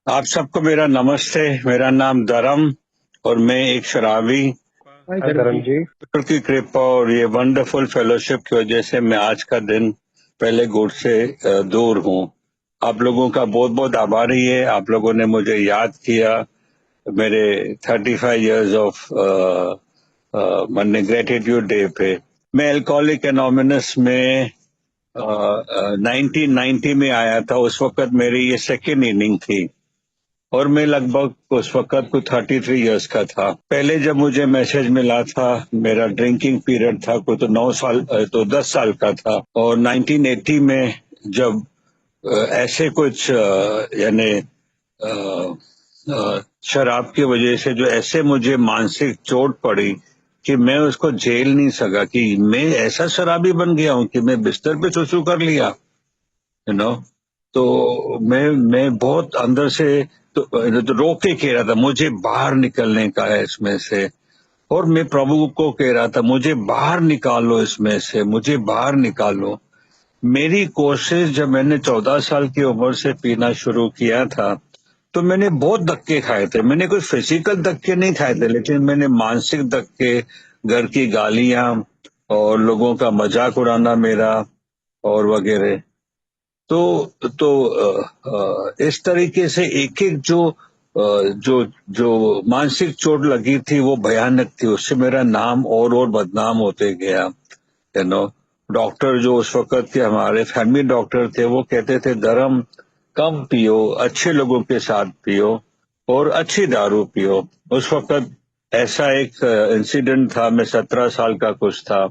आप सबको मेरा नमस्ते। मेरा नाम धर्म और मैं एक शराबी। हाय हाय धर्म धर्म जी। जी। ईश्वर की कृपा और ये वंडरफुल फेलोशिप की वजह से मैं आज का दिन पहले गुट से दूर हूँ। आप लोगों का बहुत बहुत आभारी है। आप लोगों ने मुझे याद किया मेरे 35 इयर्स ऑफ मैंने ग्रेटिट्यूड डे पे। मैं अल्कोहलिक एनोनिमस में 1990 में आया था। उस वक्त मेरी ये सेकेंड इनिंग थी और मैं लगभग उस वक्त को 33 इयर्स का था। पहले जब मुझे मैसेज मिला था, मेरा ड्रिंकिंग पीरियड था कोई तो 9 साल तो 10 साल का था। और 1980 में जब ऐसे कुछ यानी शराब की वजह से जो ऐसे मुझे मानसिक चोट पड़ी कि मैं उसको झेल नहीं सका कि मैं ऐसा शराबी बन गया हूं कि मैं बिस्तर पे सुसु कर लिया। यू नो तो मैं बहुत अंदर से तो रोक के कह रहा था मुझे बाहर निकलने का है इसमें से। और मैं प्रभु को कह रहा था मुझे बाहर निकालो इसमें से, मुझे बाहर निकालो। मेरी कोशिश जब मैंने 14 साल की उम्र से पीना शुरू किया था तो मैंने बहुत धक्के खाए थे। मैंने कोई फिजिकल धक्के नहीं खाए थे लेकिन मैंने मानसिक धक्के, घर की गालियां और लोगों का मजाक उड़ाना मेरा और वगैरह। तो इस तरीके से एक एक जो जो मानसिक चोट लगी थी वो भयानक थी। उससे मेरा नाम और बदनाम होते गया। यू नो डॉक्टर जो उस वक्त के हमारे फैमिली डॉक्टर थे वो कहते थे धर्म कम पियो, अच्छे लोगों के साथ पियो और अच्छी दारू पियो। उस वक्त ऐसा एक इंसिडेंट था, मैं 17 साल का कुछ था।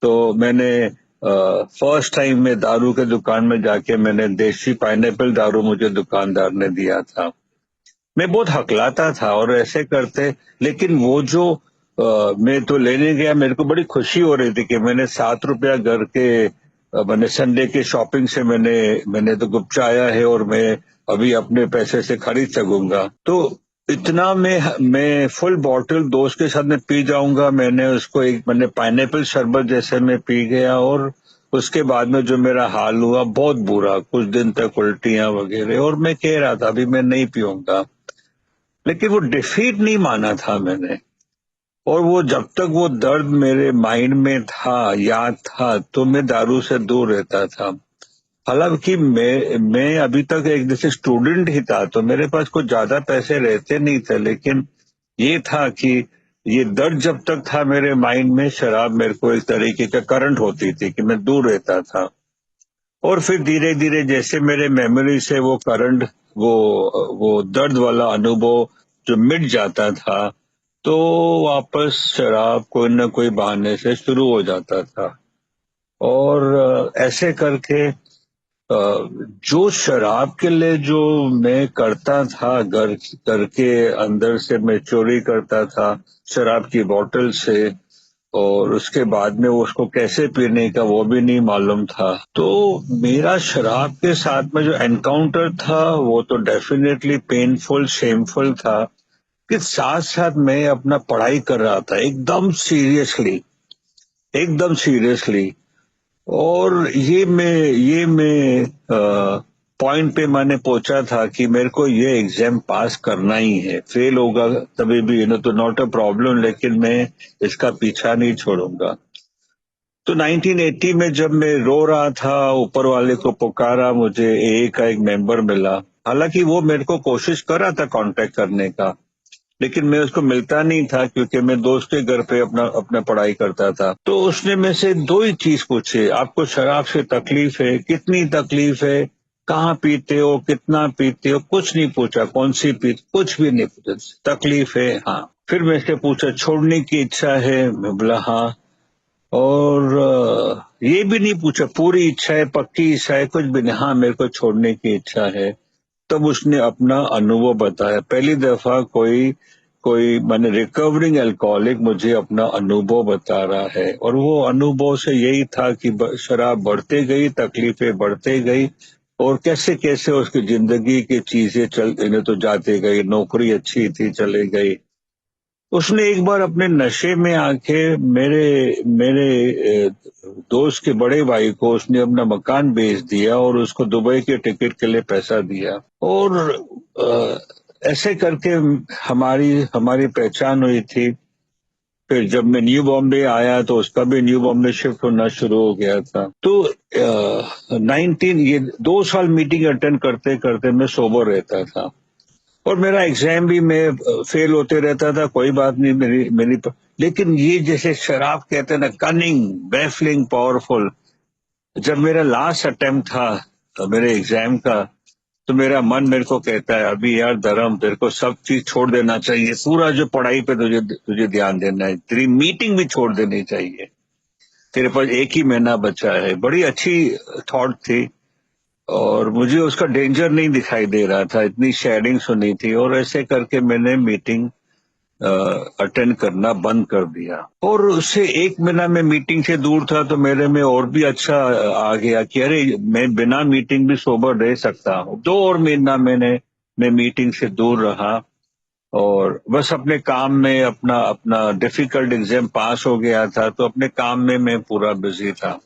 तो मैंने फर्स्ट टाइम में दारू के दुकान में जाके मैंने देसी पाइनएप्पल दारू मुझे दुकानदार ने दिया था। मैं बहुत हकलाता था और ऐसे करते। लेकिन वो जो मैं तो लेने गया, मेरे को बड़ी खुशी हो रही थी कि मैंने 7 रुपया घर के मैंने संडे के शॉपिंग से मैंने तो गुपचाया है और मैं अभी अपने पैसे से खरीद सकूंगा। तो इतना मैं फुल बॉटल दोस्त के साथ में पी जाऊंगा। मैंने उसको एक मैंने पाइनएप्पल शरबत जैसे मैं पी गया और उसके बाद में जो मेरा हाल हुआ बहुत बुरा, कुछ दिन तक उल्टियां वगैरह। और मैं कह रहा था अभी मैं नहीं पीऊंगा, लेकिन वो डिफीट नहीं माना था मैंने। और वो जब तक वो दर्द मेरे माइंड में था, याद था, तो मैं दारू से दूर रहता था। हालांकि मैं अभी तक एक जैसे स्टूडेंट ही था तो मेरे पास कुछ ज्यादा पैसे रहते नहीं थे, लेकिन ये था कि ये दर्द जब तक था मेरे माइंड में, शराब मेरे को एक तरीके का करंट होती थी कि मैं दूर रहता था। और फिर धीरे धीरे जैसे मेरे मेमोरी से वो करंट, वो वो दर्द वाला अनुभव जो मिट जाता था, तो वापस शराब कोई न कोई बहाने से शुरू हो जाता था। और ऐसे करके जो शराब के लिए जो मैं करता था, घर घर के अंदर से मैं चोरी करता था शराब की बोतल से। और उसके बाद में उसको कैसे पीने का वो भी नहीं मालूम था। तो मेरा शराब के साथ में जो एनकाउंटर था वो तो डेफिनेटली पेनफुल, शेमफुल था। कि साथ साथ मैं अपना पढ़ाई कर रहा था एकदम सीरियसली। और ये मैं पॉइंट पे मैंने पहुंचा था कि मेरे को ये एग्जाम पास करना ही है। फेल होगा तभी भी तो नॉट अ प्रॉब्लम, लेकिन मैं इसका पीछा नहीं छोड़ूंगा। तो 1980 में जब मैं रो रहा था, ऊपर वाले को पुकारा, मुझे एए का एक मेंबर मिला। हालांकि वो मेरे को कोशिश कर रहा था कांटेक्ट करने का, लेकिन मैं उसको मिलता नहीं था क्योंकि मैं दोस्त के घर पे अपना अपना पढ़ाई करता था। तो उसने में से दो ही चीज पूछे, आपको शराब से तकलीफ है, कितनी तकलीफ है, कहाँ पीते हो, कितना पीते हो। कुछ नहीं पूछा कौन सी पी, कुछ भी नहीं पूछा, तकलीफ है हाँ। फिर मैं इससे पूछा छोड़ने की इच्छा है, मैं बोला हाँ। और ये भी नहीं पूछा पूरी इच्छा है, पक्की इच्छा है, कुछ भी नहीं, हाँ मेरे को छोड़ने की इच्छा है। तब उसने अपना अनुभव बताया। पहली दफा कोई कोई मैंने रिकवरिंग अल्कोहलिक मुझे अपना अनुभव बता रहा है। और वो अनुभव से यही था कि शराब बढ़ते गई, तकलीफें बढ़ते गई और कैसे कैसे उसकी जिंदगी की चीजें चल इन्हें तो जाती गई। नौकरी अच्छी थी, चली गई। उसने एक बार अपने नशे में आके मेरे मेरे दोस्त के बड़े भाई को उसने अपना मकान बेच दिया और उसको दुबई के टिकट के लिए पैसा दिया। और ऐसे करके हमारी हमारी पहचान हुई थी। फिर जब मैं न्यू बॉम्बे आया तो उसका भी न्यू बॉम्बे शिफ्ट होना शुरू हो गया था। तो 19 ये 2 साल मीटिंग अटेंड करते करते मैं सोबर रहता था और मेरा एग्जाम भी मैं फेल होते रहता था, कोई बात नहीं मेरी मेरी लेकिन ये जैसे शराब कहते हैं ना, कनिंग, बैफलिंग, पावरफुल। जब मेरा लास्ट अटेम्प्ट था मेरे एग्जाम का, तो मेरा मन मेरे को कहता है अभी यार धर्म, तेरे को सब चीज छोड़ देना चाहिए, पूरा जो पढ़ाई पे तुझे तुझे ध्यान देना है, तेरी मीटिंग भी छोड़ देनी चाहिए, तेरे पास एक ही महीना बचा है। बड़ी अच्छी थॉट थी और मुझे उसका डेंजर नहीं दिखाई दे रहा था, इतनी शेयरिंग सुनी थी और ऐसे करके मैंने मीटिंग अटेंड करना बंद कर दिया। और उससे एक महीना में मीटिंग से दूर था तो मेरे में और भी अच्छा आ गया कि अरे मैं बिना मीटिंग भी सोबर रह सकता हूँ। 2 और महीना मैं मीटिंग से दूर रहा और बस अपने काम में अपना अपना डिफिकल्ट एग्जाम पास हो गया था तो अपने काम में मैं पूरा बिजी था।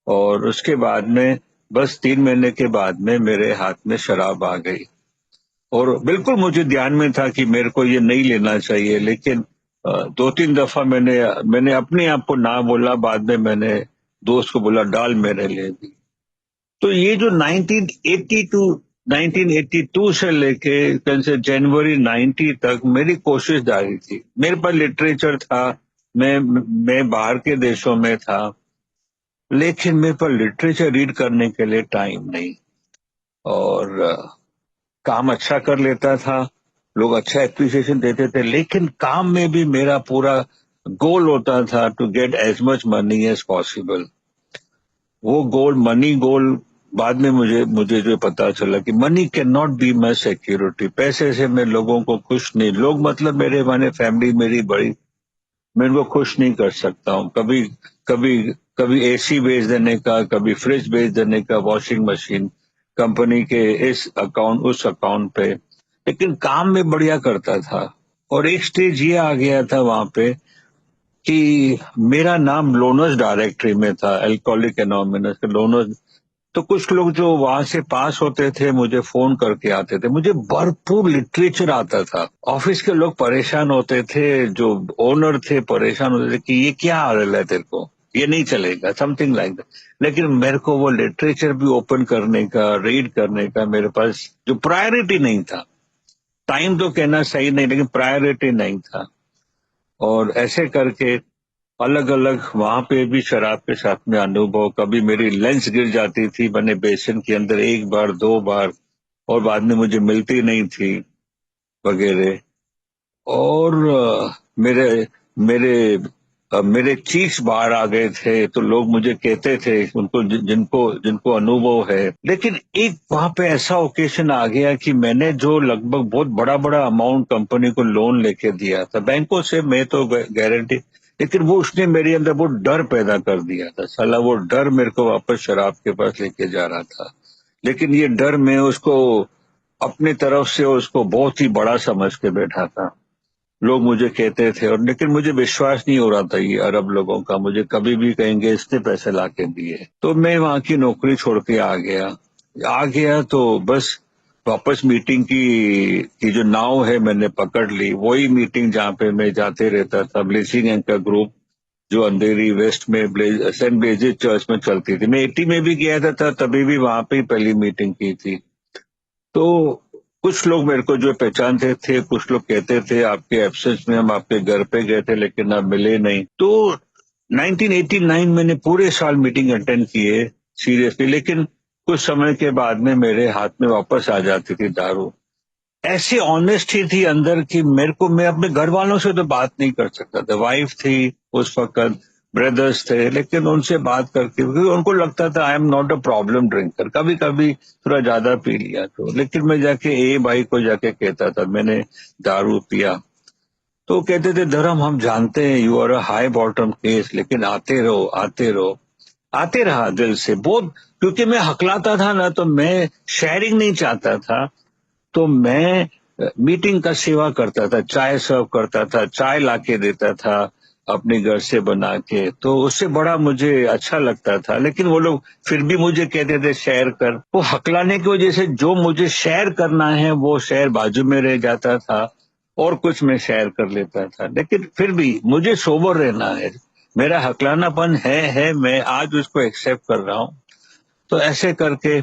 और उसके बाद में बस 3 महीने के बाद में मेरे हाथ में शराब आ गई और बिल्कुल मुझे ध्यान में था कि मेरे को ये नहीं लेना चाहिए, लेकिन 2-3 दफा मैंने मैंने अपने आप को ना बोला, बाद में मैंने दोस्त को बोला डाल मेरे लिए भी। तो ये जो 1982 से लेके से जनवरी 90 तक मेरी कोशिश जारी थी। मेरे पास लिटरेचर था, मैं बाहर के देशों में था, लेकिन मेरे पास लिटरेचर रीड करने के लिए टाइम नहीं। और काम अच्छा कर लेता था, लोग अच्छा एप्रिसिएशन देते थे, लेकिन काम में भी मेरा पूरा गोल होता था to get as much money as possible. वो गोल, मनी गोल, बाद में मुझे मुझे जो पता चला कि money can not be my security. पैसे से मैं लोगों को खुश नहीं, लोग मतलब मेरे माने फैमिली मेरी बड़ी, मैं इनको खुश नहीं कर सकता हूँ। कभी कभी कभी एसी बेच देने का, कभी फ्रिज बेच देने का, वॉशिंग मशीन, कंपनी के इस अकाउंट उस अकाउंट पे, लेकिन काम में बढ़िया करता था। और एक स्टेज ये आ गया था वहां पे कि मेरा नाम लोनर्स डायरेक्टरी में था, अल्कोहलिक एनोनिमस लोनर्स। तो कुछ लोग जो वहां से पास होते थे मुझे फोन करके आते थे, मुझे भरपूर लिटरेचर आता था। ऑफिस के लोग परेशान होते थे, जो ओनर थे परेशान होते थे कि ये क्या आ रहा है तेरे को, ये नहीं चलेगा, समथिंग लाइक दैट। लेकिन मेरे को वो लिटरेचर भी ओपन करने का, रीड करने का मेरे पास जो प्रायोरिटी नहीं था, टाइम तो कहना सही नहीं लेकिन प्रायोरिटी नहीं था। और ऐसे करके अलग अलग वहां पे भी शराब के साथ में अनुभव, कभी मेरी लेंस गिर जाती थी मैंने बेसिन के अंदर 1 बार 2 बार, और बाद में मुझे मिलती नहीं थी वगैरह। और मेरे मेरे मेरे चीक्स बाहर आ गए थे तो लोग मुझे कहते थे, उनको जिनको जिनको अनुभव है। लेकिन एक वहां पे ऐसा ओकेशन आ गया कि मैंने जो लगभग बहुत बड़ा बड़ा अमाउंट कंपनी को लोन लेके दिया था बैंकों से, मैं तो गारंटी, लेकिन वो उसने मेरे अंदर वो डर पैदा कर दिया था। साला वो डर मेरे को वापस शराब के पास लेके जा रहा था, लेकिन ये डर मैं उसको अपनी तरफ से उसको बहुत ही बड़ा समझ के बैठा था। लोग मुझे कहते थे, और लेकिन मुझे विश्वास नहीं हो रहा था ये अरब लोगों का, मुझे कभी भी कहेंगे इसने पैसे लाके दिए। तो मैं वहां की नौकरी छोड़ के आ गया तो बस वापस मीटिंग की जो नाव है मैंने पकड़ ली, वही मीटिंग जहाँ पे मैं जाते रहता था, ब्लेसिंग एंड का ग्रुप जो अंधेरी वेस्ट में सेंट ब्लेजेस चर्च में चलती थी। मैं 80 में भी गया था तभी भी वहां पे ही पहली मीटिंग की थी। तो कुछ लोग मेरे को जो पहचानते थे, कुछ लोग कहते थे आपके एब्सेंस में हम आपके घर पे गए थे लेकिन आप मिले नहीं। तो 1989 मैंने पूरे साल मीटिंग अटेंड किए सीरियसली, लेकिन कुछ समय के बाद में मेरे हाथ में वापस आ जाती थी दारू। ऐसी ऑनेस्टी थी अंदर कि मेरे को, मैं अपने घर वालों से तो बात नहीं कर सकता था, वाइफ थी उस वक्त, ब्रदर्स थे, लेकिन उनसे बात करके क्योंकि उनको लगता था I am not a problem drinker, कभी कभी थोड़ा ज्यादा पी लिया तो, लेकिन मैं जाके ए भाई को जाके कहता था मैंने दारू पिया। तो कहते थे धर्म हम जानते हैं you are a high bottom case, लेकिन आते रहो आते रहो। आते रहा दिल से बहुत, क्योंकि मैं हकलाता था ना तो मैं शेयरिंग नहीं चाहता था। तो मैं मीटिंग का सेवा करता था, चाय सर्व करता था, चाय लाके देता था अपने घर से बना के, तो उससे बड़ा मुझे अच्छा लगता था। लेकिन वो लोग फिर भी मुझे कहते थे शेयर कर। वो हकलाने की वजह से जो मुझे शेयर करना है वो शेयर बाजू में रह जाता था और कुछ मैं शेयर कर लेता था। लेकिन फिर भी मुझे सोबर रहना है, मेरा हकलानापन है, मैं आज उसको एक्सेप्ट कर रहा हूँ। तो ऐसे करके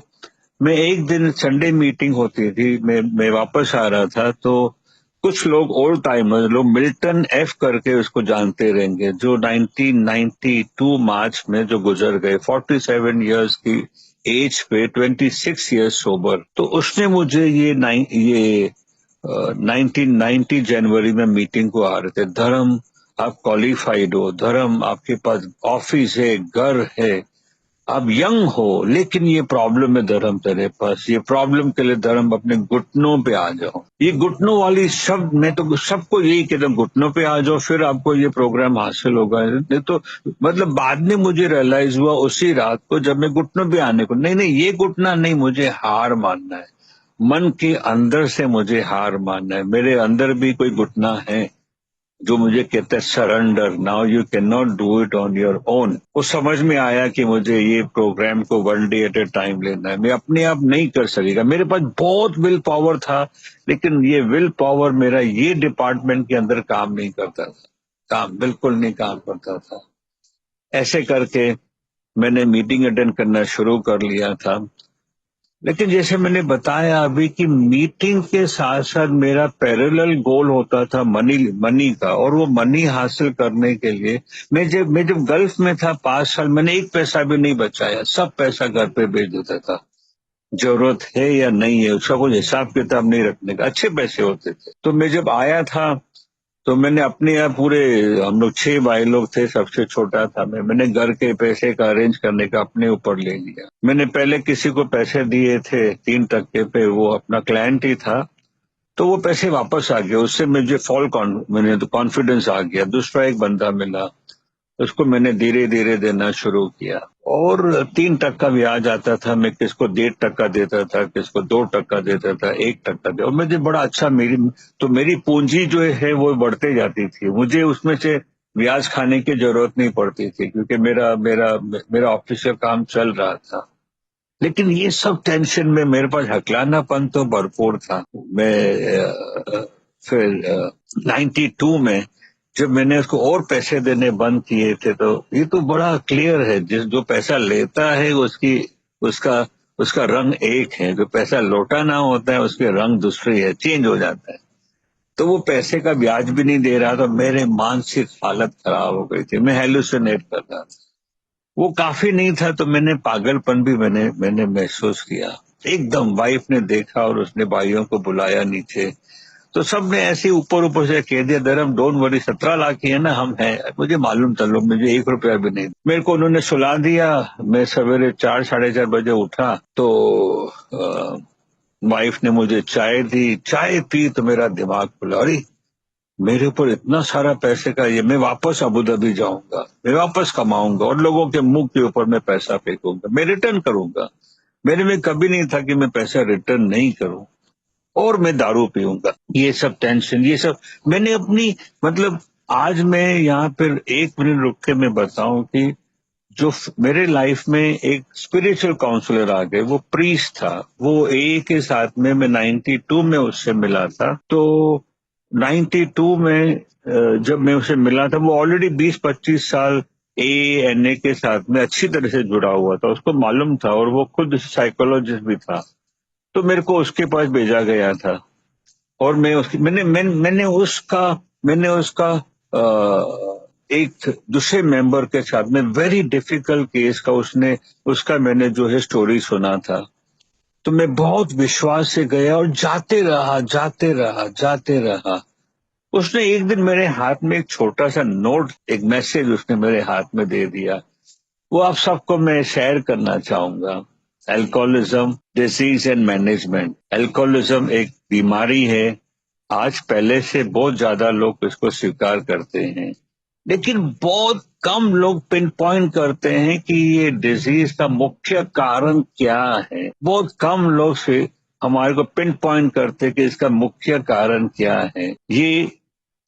मैं एक दिन संडे मीटिंग होती थी, मैं वापस आ रहा था, तो कुछ लोग ओल्ड टाइमर्स लोग मिल्टन एफ करके उसको जानते रहेंगे, जो 1992 मार्च में जो गुजर गए, 47 इयर्स की एज पे, 26 इयर्स सोबर। तो उसने मुझे ये 1990 जनवरी में मीटिंग को आ रहे थे, धर्म आप क्वालिफाइड हो, धर्म आपके पास ऑफिस है, घर है, आप यंग हो, लेकिन ये प्रॉब्लम है धर्म तेरे पास, ये प्रॉब्लम के लिए धर्म अपने घुटनों पे आ जाओ। ये घुटनों वाली शब्द मैं तो सबको यही कहता हूँ, घुटनों पे आ जाओ, फिर आपको ये प्रोग्राम हासिल होगा। नहीं तो मतलब बाद में मुझे रियलाइज हुआ उसी रात को, जब मैं घुटनों पे आने को, नहीं नहीं ये घुटना नहीं, मुझे हार मानना है, मन के अंदर से मुझे हार मानना है। मेरे अंदर भी कोई घुटना है जो मुझे कहता है surrender, now you can not do it on your own. वो समझ में आया कि मुझे ये प्रोग्राम को one day at A time लेना है, मैं अपने आप नहीं कर सकेगा। मेरे पास बहुत विल पावर था, लेकिन ये विल पावर मेरा ये डिपार्टमेंट के अंदर काम नहीं करता था, काम बिल्कुल नहीं काम करता था। ऐसे करके मैंने मीटिंग अटेंड करना शुरू कर लिया था। लेकिन जैसे मैंने बताया अभी कि मीटिंग के साथ साथ मेरा पैरेलल गोल होता था मनी का, और वो मनी हासिल करने के लिए मैं जब गल्फ में था 5 साल, मैंने एक पैसा भी नहीं बचाया, सब पैसा घर पे भेज देता था। जरूरत है या नहीं है उसका कोई हिसाब किताब नहीं रखने का, अच्छे पैसे होते थे। तो मैं जब आया था तो मैंने अपने यहाँ पूरे, हम लोग 6 भाई लोग थे, सबसे छोटा था मैंने घर के पैसे का अरेंज करने का अपने ऊपर ले लिया। मैंने पहले किसी को पैसे दिए थे 3 टक्के पे, वो अपना क्लाइंट ही था, तो वो पैसे वापस आ गए, उससे मुझे मैंने तो कॉन्फिडेंस आ गया। दूसरा एक बंदा मिला, उसको मैंने धीरे धीरे देना शुरू किया, और 3 टक्का ब्याज आता था, मैं किसको 1.5 टक्का देता था, किसको 2 टक्का देता था, 1 टक्का दे, और मुझे बड़ा अच्छा, मेरी पूंजी जो है वो बढ़ते जाती थी, मुझे उसमें से ब्याज खाने की जरूरत नहीं पड़ती थी, क्योंकि मेरा मेरा मेरा ऑफिशियल काम चल रहा था। लेकिन ये सब टेंशन में मेरे पास हकलानापन तो भरपूर था। मैं फिर 92 में जब मैंने उसको और पैसे देने बंद किए थे, तो ये तो बड़ा क्लियर है, जो पैसा लेता है उसका उसका रंग एक है, जो पैसा लौटाना होता है उसके रंग दूसरे है, चेंज हो जाता है। तो वो पैसे का ब्याज भी नहीं दे रहा था, मेरे मानसिक हालत खराब हो गई थी, मैं हेलुसिनेट कर रहा था। वो काफी नहीं था, तो मैंने पागलपन भी मैंने मैंने महसूस किया। एकदम वाइफ ने देखा और उसने भाइयों को बुलाया नीचे, तो सबने ऐसे ऊपर ऊपर से कह दिया, धर्म डोंट वरी, 17 लाख ही है ना, हम हैं। मुझे मालूम था, लोग मुझे 1 रुपया भी नहीं, मेरे को उन्होंने सुला दिया। मैं सवेरे 4 साढ़े 4 बजे उठा, तो वाइफ ने मुझे चाय दी, चाय पी तो मेरा दिमाग खुला, अरे मेरे ऊपर इतना सारा पैसे का, ये मैं वापस अबू धाबी जाऊंगा, मैं वापस कमाऊंगा और लोगों के मुंह के ऊपर मैं पैसा फेंकूंगा, मैं रिटर्न करूंगा। मेरे में कभी नहीं था कि मैं पैसा रिटर्न नहीं करूं, और मैं दारू पीऊंगा। ये सब टेंशन, ये सब मैंने अपनी, मतलब आज मैं यहाँ पर 1 मिनट रुक के मैं बताऊं कि मेरे लाइफ में एक स्पिरिचुअल काउंसलर आ गए, वो प्रीस्ट था, वो ए के साथ में, मैं 92 में उससे मिला था। तो 92 में जब मैं उसे मिला था, वो ऑलरेडी 20-25 साल ए के साथ में अच्छी तरह से जुड़ा हुआ था, उसको मालूम था, और वो खुद साइकोलॉजिस्ट भी था। तो मेरे को उसके पास भेजा गया था, और मैं उसकी मैंने उसका एक दूसरे मेंबर के साथ में वेरी डिफिकल्ट केस का उसका मैंने जो है स्टोरी सुना था। तो मैं बहुत विश्वास से गया और जाते रहा। उसने एक दिन मेरे हाथ में एक छोटा सा नोट, एक मैसेज उसने मेरे हाथ में दे दिया, वो आप सबको मैं शेयर करना चाहूंगा। Alcoholism disease and management. Alcoholism एक बीमारी है, आज पहले से बहुत ज्यादा लोग इसको स्वीकार करते हैं, लेकिन बहुत कम लोग पिन पॉइंट करते हैं कि ये डिजीज का मुख्य कारण क्या है। बहुत कम लोग से हमारे को पिन पॉइंट करते कि इसका मुख्य कारण क्या है। ये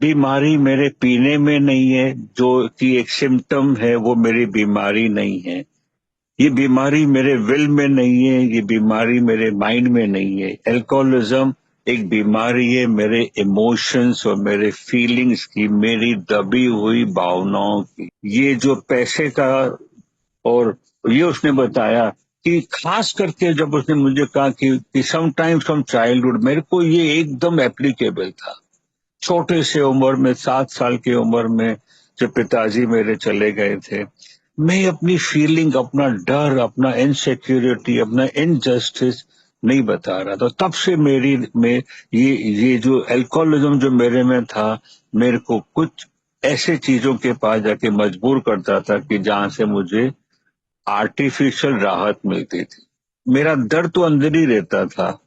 बीमारी मेरे पीने में नहीं है, जो कि एक सिम्टम है, वो मेरी बीमारी नहीं है। ये बीमारी मेरे विल में नहीं है, ये बीमारी मेरे माइंड में नहीं है। अल्कोहलिज्म एक बीमारी है मेरे इमोशंस और मेरे फीलिंग्स की, मेरी दबी हुई भावनाओं की। ये जो पैसे का, और ये उसने बताया कि खास करके जब उसने मुझे कहा कि समटाइम्स फ्रॉम चाइल्डहुड, मेरे को ये एकदम एप्लीकेबल था। छोटे से उम्र में, 7 साल की उम्र में, जब पिताजी मेरे चले गए थे, मैं अपनी फीलिंग, अपना डर, अपना इनसिक्योरिटी, अपना इनजस्टिस नहीं बता रहा था। तब से मेरी में ये जो अल्कोहलिज्म जो मेरे में था, मेरे को कुछ ऐसे चीजों के पास जाके मजबूर करता था कि जहां से मुझे आर्टिफिशियल राहत मिलती थी। मेरा दर्द तो अंदर ही रहता था।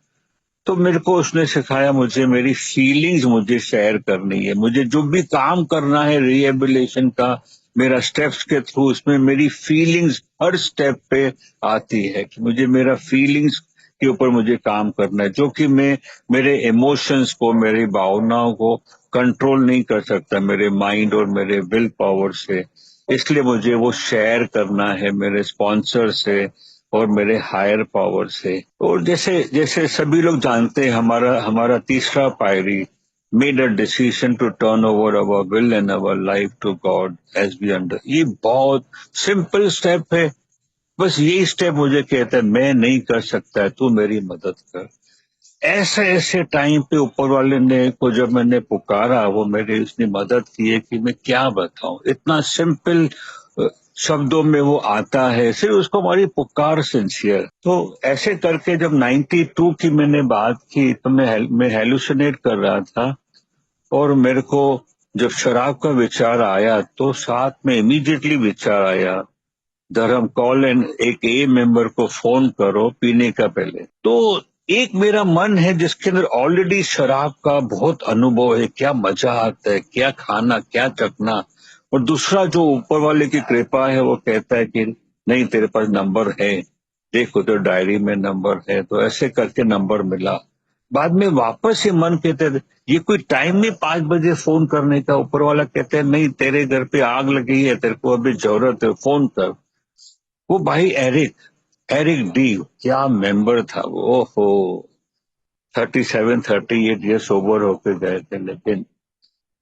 तो मेरे को उसने सिखाया, मुझे मेरी फीलिंग्स मुझे शेयर करनी है। मुझे जो भी काम करना है रिहेबिलिटेशन का, मेरा स्टेप्स के थ्रू, उसमें मेरी फीलिंग्स हर स्टेप पे आती है कि मुझे मेरा फीलिंग्स के ऊपर मुझे काम करना है, जो कि मैं मेरे इमोशंस को, मेरी भावनाओं को कंट्रोल नहीं कर सकता मेरे माइंड और मेरे विल पावर से। इसलिए मुझे वो शेयर करना है मेरे स्पॉन्सर से और मेरे हायर पावर से। और जैसे जैसे सभी लोग जानते हैं, हमारा हमारा तीसरा पायरी, made a decision to turn over our will and our life to God as we under. ये बहुत सिंपल स्टेप है। बस यही स्टेप मुझे कहता है, मैं नहीं कर सकता, तू मेरी मदद कर। ऐसे ऐसे टाइम पे ऊपर वाले ने को जब मैंने पुकारा, वो मेरी उसने मदद की है कि मैं क्या बताऊं। इतना सिंपल शब्दों में वो आता है, सिर्फ उसको हमारी पुकार सिंसियर। तो ऐसे करके जब 92 की मैंने बात की, तो मैं हेलुसिनेट कर रहा था, और मेरे को जब शराब का विचार आया, तो साथ में इमीडिएटली विचार आया, धर्म कॉल एंड एक ए मेंबर को फोन करो पीने का पहले। तो एक मेरा मन है जिसके अंदर ऑलरेडी शराब का बहुत अनुभव है, क्या मजा आता है, क्या खाना, क्या चखना। और दूसरा जो ऊपर वाले की कृपा है, वो कहता है कि नहीं, तेरे पास नंबर है, देखो तो डायरी में नंबर है। तो ऐसे करके नंबर मिला। बाद में वापस ये मन कहते थे, ये कोई टाइम नहीं 5 बजे फोन करने का। ऊपर वाला कहते हैं नहीं, तेरे घर पे आग लगी है, तेरे को अभी जरूरत है, फोन कर। वो भाई एरिक, एरिक डी, क्या मेंबर था वो। ओहो, 37-38 ईयर सोबर होके गए थे। लेकिन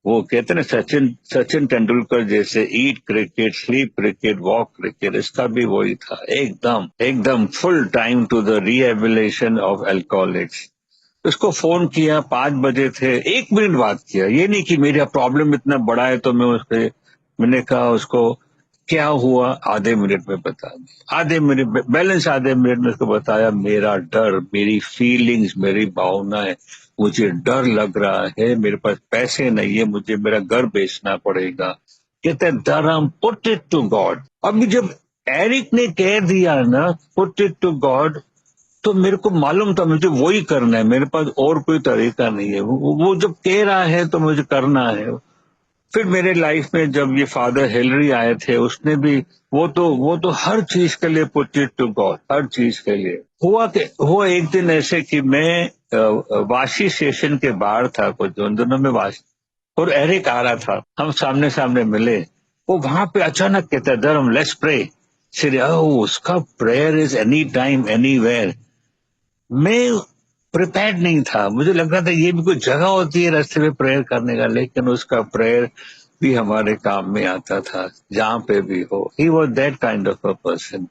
वो कहते ना, सचिन सचिन तेंदुलकर जैसे, eat cricket, sleep cricket, walk cricket, इसका भी वही था। एकदम एकदम full time to the rehabilitation of alcoholics. उसको फोन किया, 5 बजे थे, 1 मिनट बात किया। ये नहीं कि मेरा प्रॉब्लम इतना बड़ा है तो मैं उसके, मैंने कहा उसको क्या हुआ, आधे मिनट में बता दिया। आधे मिनट बैलेंस, आधे मिनट में उसको बताया मेरा डर, मेरी फीलिंग्स, मेरी भावनाएं। मुझे डर लग रहा है, मेरे पास पैसे नहीं है, मुझे मेरा घर बेचना पड़ेगा। कहते धर्म, पुट इट टू गॉड। अभी जब एरिक ने कह दिया ना पुट इट टू गॉड, तो मेरे को मालूम था मुझे वही करना है, मेरे पास और कोई तरीका नहीं है। वो जब कह रहा है तो मुझे करना है। फिर मेरे लाइफ में जब ये फादर हेनरी आए थे, उसने भी, वो तो हर चीज के लिए पुट इट टू गॉड, हर चीज के लिए। हुआ एक दिन ऐसे कि मैं वाशी स्टेशन के बाहर था, कुछ उन दिनों में वाशी, और एरिक आ रहा था, हम सामने सामने मिले। वो वहां पे अचानक कहता, धर्म लेट्स प्रे। सिर्फ उसका prayer is any time anywhere. मैं प्रिपेयर्ड नहीं था, मुझे लग रहा था ये भी कोई जगह होती है रास्ते में प्रेयर करने का, लेकिन उसका प्रेयर भी हमारे काम में आता था जहां पे भी हो। He was that kind of a person.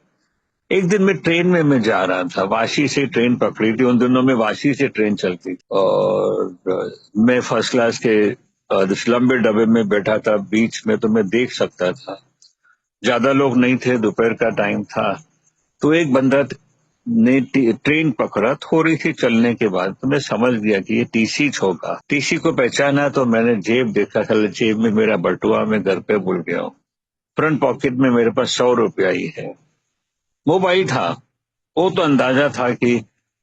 एक दिन मैं ट्रेन में मैं जा रहा था, वाशी से ट्रेन पकड़ी थी, उन दिनों में वाशी से ट्रेन चलती थी, और मैं फर्स्ट क्लास के इस लंबे डब्बे में बैठा था बीच में, तो मैं देख सकता था। ज्यादा लोग नहीं थे, दोपहर का टाइम था। तो एक बंदा ने ट्रेन पकड़ा, थोड़ी सी चलने के बाद तो मैं समझ गया कि ये टीसी होगा। टीसी को पहचाना तो मैंने जेब देखा, चल जेब में मेरा बटुआ मैं घर पे भूल गया हूँ। फ्रंट पॉकेट में मेरे पास 100 रुपया ही है। मोबाइल था। वो तो अंदाजा था कि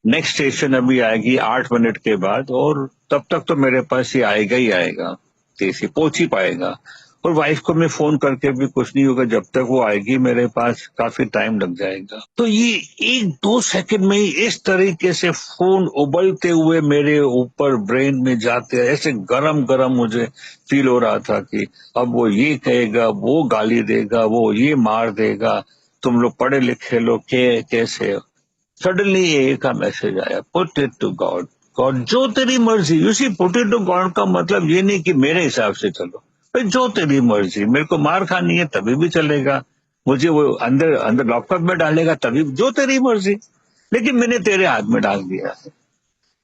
नेक्स्ट स्टेशन अभी आएगी 8 मिनट के बाद, और तब तक तो मेरे पास ये आएगा ही आएगा, टीसी पहुंच ही पाएगा। और वाइफ को मैं फोन करके भी कुछ नहीं होगा, जब तक वो आएगी मेरे पास काफी टाइम लग जाएगा। तो ये 1-2 सेकंड में ही इस तरीके से फोन उबलते हुए मेरे ऊपर ब्रेन में जाते, ऐसे गरम गरम मुझे फील हो रहा था कि अब वो ये कहेगा, वो गाली देगा, वो ये मार देगा, तुम लोग पढ़े लिखे लोग कैसे। सडनली एक का मैसेज आया, put it to God. God, जो तेरी मर्जी। You see, put it to God का मतलब ये नहीं कि मेरे हिसाब से चलो भाई, जो तेरी मर्जी। मेरे को मार खानी है तभी भी चलेगा, मुझे वो अंदर अंदर लॉकअप में डालेगा तभी, जो तेरी मर्जी, लेकिन मैंने तेरे हाथ में डाल दिया है।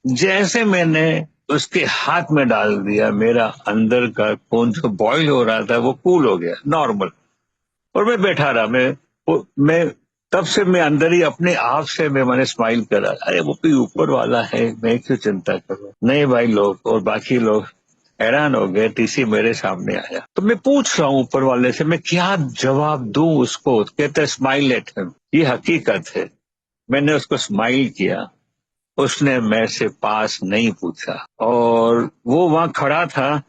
जैसे मैंने उसके हाथ में डाल दिया, मेरा अंदर का खून जो बॉईल हो रहा था वो कूल हो गया, नॉर्मल। और मैं बैठा रहा, मैं तब से मैं अंदर ही अपने आप से मैंने स्माइल करा, अरे वो कोई ऊपर वाला है, मैं क्यों चिंता करूं। नहीं भाई, लोग और बाकी लोग हैरान हो गए, टीसी मेरे सामने आया तो मैं पूछ रहा हूं ऊपर वाले से मैं क्या जवाब दूं उसको। कहते स्माइल एट हिम, ये हकीकत है। मैंने उसको स्माइल किया, उसने मेरे से पास नहीं पूछा। और वो वहां खड़ा था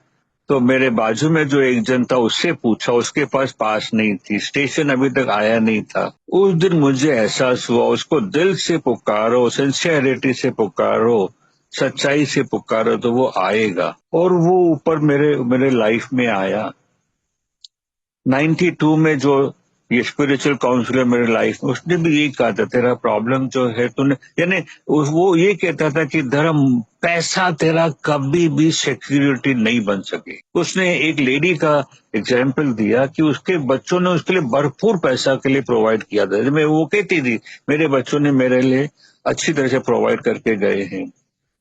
तो मेरे बाजू में जो एक जन था उससे पूछा, उसके पास नहीं थी, स्टेशन अभी तक आया नहीं था। उस दिन मुझे एहसास हुआ, उसको दिल से पुकारो, सिंसियरिटी से पुकारो, सच्चाई से पुकारो तो वो आएगा। और वो ऊपर मेरे मेरे लाइफ में आया। 92 में जो ये स्पिरिचुअल काउंसलर मेरे लाइफ में, उसने भी यही कहा था, तेरा प्रॉब्लम जो है तूने, यानी वो ये कहता था कि धर्म, पैसा तेरा कभी भी सिक्योरिटी नहीं बन सके। उसने एक लेडी का एग्जाम्पल दिया कि उसके बच्चों ने उसके लिए भरपूर पैसा के लिए प्रोवाइड किया था। मैं वो कहती थी मेरे बच्चों ने मेरे लिए अच्छी तरह से प्रोवाइड करके गए हैं।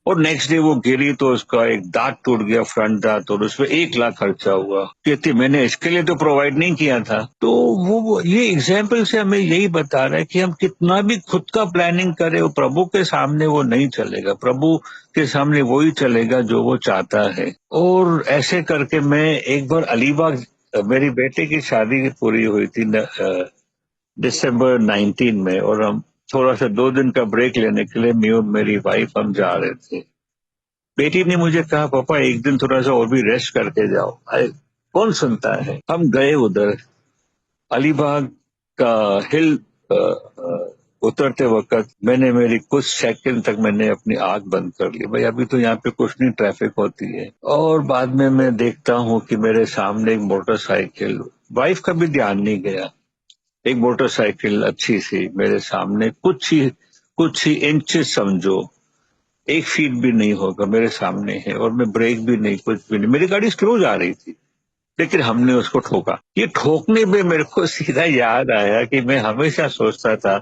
और नेक्स्ट डे वो गिरी तो उसका एक दांत टूट गया, फ्रंट दांत, और उसमें 1 लाख खर्चा हुआ। कहती मैंने इसके लिए तो प्रोवाइड नहीं किया था। तो वो ये एग्जाम्पल से हमें यही बता रहा है कि हम कितना भी खुद का प्लानिंग करें, वो प्रभु के सामने वो नहीं चलेगा। प्रभु के सामने वही चलेगा जो वो चाहता है। और ऐसे करके मैं एक बार अलीबाग, मेरी बेटे की शादी पूरी हुई थी दिसंबर 19 में, और हम थोड़ा सा 2 दिन का ब्रेक लेने के लिए मैं और मेरी वाइफ हम जा रहे थे। बेटी ने मुझे कहा, पापा एक दिन थोड़ा सा और भी रेस्ट करके जाओ। अरे कौन सुनता है। हम गए उधर अलीबाग का हिल। उतरते वक्त मैंने मेरी कुछ सेकंड तक मैंने अपनी आंख बंद कर ली, भाई अभी तो यहाँ पे कुछ नहीं, ट्रैफिक होती है। और बाद में मैं देखता हूँ कि मेरे सामने एक मोटरसाइकिल, वाइफ का भी ध्यान नहीं गया, एक मोटरसाइकिल अच्छी सी मेरे सामने कुछ ही इंचेस समझो, 1 फीट भी नहीं होगा मेरे सामने है, और मैं ब्रेक भी नहीं, कुछ भी नहीं, मेरी गाड़ी स्लो जा रही थी, लेकिन हमने उसको ठोका। ये ठोकने में मेरे को सीधा याद आया कि मैं हमेशा सोचता था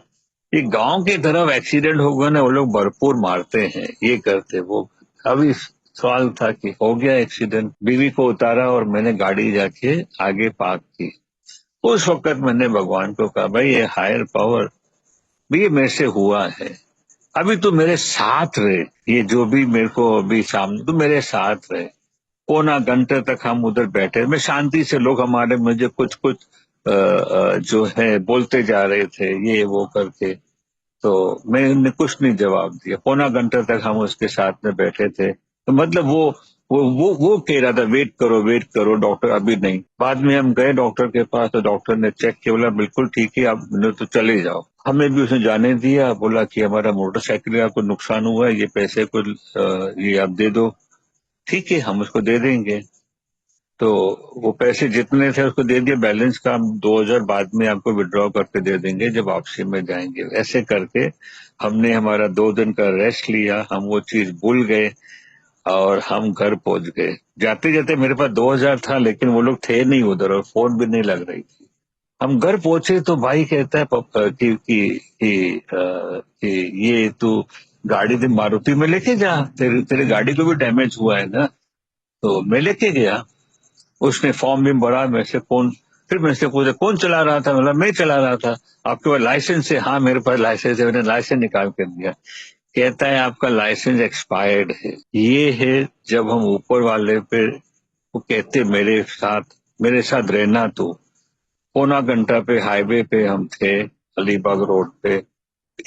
कि गांव की तरफ एक्सीडेंट होगा ना, वो लोग भरपूर मारते हैं, ये करते वो। अभी सवाल था कि हो गया एक्सीडेंट, बीवी को उतारा और मैंने गाड़ी जाके आगे पार्क की। उस वक्त मैंने भगवान को कहा, भाई ये हायर पावर भी ये मेरे से हुआ है, अभी तू मेरे साथ रहे, ये जो भी मेरे को अभी सामने, तू मेरे साथ रहे। 1.25 घंटे तक हम उधर बैठे, मैं शांति से, लोग हमारे मुझे कुछ कुछ जो है बोलते जा रहे थे, ये वो करके, तो मैंने कुछ नहीं जवाब दिया। 1.25 घंटे तक हम उसके साथ में बैठे थे। तो मतलब वो कह रहा था वेट करो डॉक्टर, अभी नहीं। बाद में हम गए डॉक्टर के पास, तो डॉक्टर ने चेक किया, बोला बिल्कुल ठीक है, आप तो चले जाओ। हमें भी उसने जाने दिया, बोला कि हमारा मोटरसाइकिल का कोई नुकसान हुआ है, ये पैसे को ये आप दे दो। ठीक है, हम उसको दे देंगे। तो वो पैसे जितने थे उसको दे दिए, बैलेंस का हम 2,000 बाद में आपको विड्रॉ करके दे देंगे जब वापसी में जाएंगे। ऐसे करके हमने हमारा 2 दिन का रेस्ट लिया, हम वो चीज भूल गए और हम घर पहुंच गए। जाते जाते मेरे पास 2,000 था, लेकिन वो लोग थे नहीं उधर और फोन भी नहीं लग रही थी। हम घर पहुंचे तो भाई कहता है कि ये तू गाड़ी तो मारुति में लेके जा, तेरे गाड़ी को भी डैमेज हुआ है ना। तो मैं लेके गया, उसने फॉर्म भी भरा, मेरे से फोन, फिर मेरे से पूछा कौन चला रहा था, मतलब मैं चला रहा था। आपके पास लाइसेंस है? हाँ मेरे पास लाइसेंस है। मैंने लाइसेंस निकाल कर दिया। कहता है आपका लाइसेंस एक्सपायर्ड है। ये है जब हम ऊपर वाले पे, वो कहते मेरे साथ रहना तू। 1.25 घंटा पे हाईवे पे हम थे, अलीबाग रोड पे।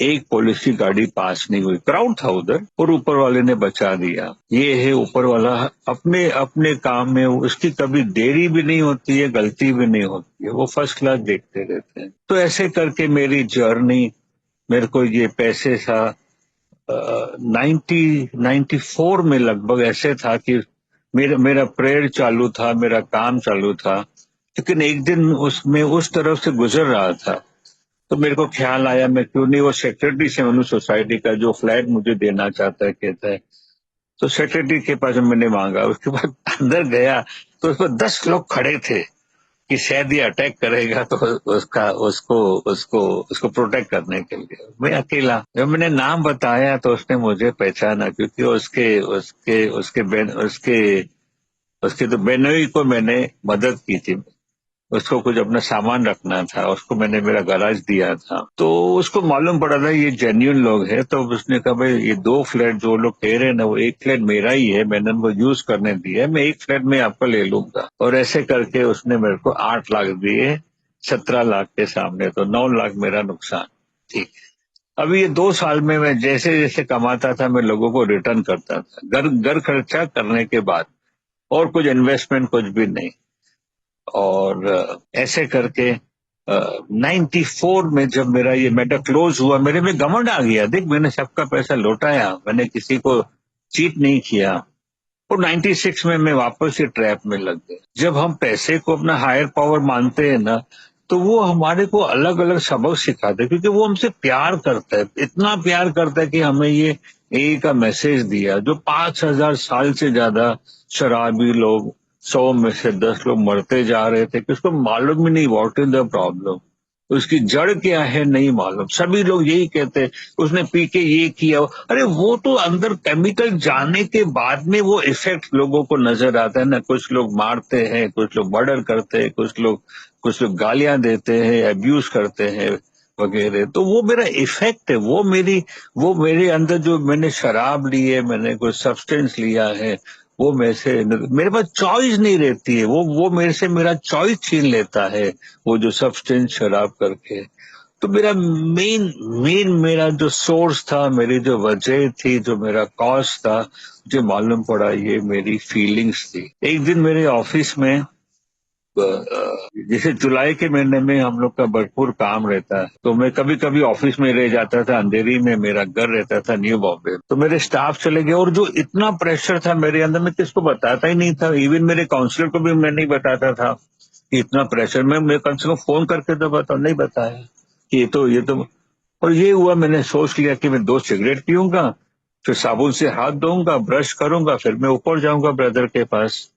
एक पुलिस की गाड़ी पास नहीं हुई, क्राउड था उधर, और ऊपर वाले ने बचा दिया। ये है ऊपर वाला अपने अपने काम में, उसकी कभी देरी भी नहीं होती है, गलती भी नहीं होती है, वो फर्स्ट क्लास देखते रहते हैं। तो ऐसे करके मेरी जर्नी, मेरे को ये पैसे था 94 में लगभग ऐसे था कि मेरा मेरा प्रेयर चालू था, मेरा काम चालू था, लेकिन एक दिन उसमें उस तरफ से गुजर रहा था, तो मेरे को ख्याल आया मैं क्यों नहीं वो सेक्रेटरी से मनु सोसाइटी का जो फ्लैट मुझे देना चाहता है कहता है, तो सेक्रेटरी के पास मैंने मांगा। उसके बाद अंदर गया तो उस पर 10 लोग खड़े थे कि शायद ये अटैक करेगा, तो उसका उसको उसको उसको प्रोटेक्ट करने के लिए मैं अकेला। जब मैंने नाम बताया तो उसने मुझे पहचाना, क्योंकि उसके उसके उसके बेन उसके उसके तो बेनोई को मैंने मदद की थी। उसको कुछ अपना सामान रखना था, उसको मैंने मेरा गैराज दिया था, तो उसको मालूम पड़ा था ये जेन्युइन लोग हैं। तो उसने कहा भाई ये 2 फ्लैट जो लोग कह रहे हैं ना, वो एक फ्लैट मेरा ही है, मैंने उनको यूज करने दिया है, मैं एक फ्लैट में आपको ले लूंगा। और ऐसे करके उसने मेरे को 8 लाख दिए 17 लाख के सामने, तो 9 लाख मेरा नुकसान। ठीक। अभी ये 2 साल में मैं जैसे जैसे कमाता था मैं लोगों को रिटर्न करता था, घर घर खर्चा करने के बाद, और कुछ इन्वेस्टमेंट कुछ भी नहीं। और ऐसे करके 94 में जब मेरा ये मैटर क्लोज हुआ, मेरे में घमंड आ गया, देख मैंने सबका पैसा लौटाया, मैंने किसी को चीट नहीं किया। और 96 में मैं वापस ये ट्रैप में लग गया। जब हम पैसे को अपना हायर पावर मानते हैं ना, तो वो हमारे को अलग अलग सबक सिखाते हैं, क्योंकि वो हमसे प्यार करता है, इतना प्यार करता है कि हमें ये एक का मैसेज दिया। जो 5000 साल से ज्यादा शराबी लोग, 100 में से 10 लोग मरते जा रहे थे कि उसको मालूम ही नहीं व्हाट इज द प्रॉब्लम, उसकी जड़ क्या है नहीं मालूम। सभी लोग यही कहते हैं उसने पी के ये किया। अरे वो तो अंदर केमिकल जाने के बाद में वो इफेक्ट लोगों को नजर आता है ना। कुछ लोग मारते हैं, कुछ लोग मर्डर करते हैं, कुछ लोग गालियां देते हैं, अब्यूज करते हैं वगैरह। तो वो मेरा इफेक्ट है, वो मेरे अंदर जो मैंने शराब ली है, मैंने कोई सब्सटेंस लिया है, वो मेरे पास चॉइस नहीं रहती है, वो मेरे से मेरा चॉइस छीन लेता है, वो जो सब्सटेंस शराब करके। तो मेरा मेन मेन मेरा जो सोर्स था, मेरी जो वजह थी, जो मेरा कॉज था, मुझे मालूम पड़ा ये मेरी फीलिंग्स थी। एक दिन मेरे ऑफिस में जैसे जुलाई के महीने में हम लोग का भरपूर काम रहता है, तो मैं कभी कभी ऑफिस में रह जाता था, अंधेरी में मेरा घर रहता था न्यू बॉम्बे। तो मेरे स्टाफ चले गए, और जो इतना प्रेशर था मेरे अंदर, मैं किसको बताता ही नहीं था, इवन मेरे काउंसलर को भी मैं नहीं बताता था कि इतना प्रेशर। मैं कम से कम फोन करके तो नहीं बताया कि ये तो। और ये हुआ, मैंने सोच लिया कि मैं 2 सिगरेट पीऊंगा, फिर साबुन से हाथ धोऊंगा, ब्रश करूंगा, फिर मैं ऊपर जाऊंगा ब्रदर के पास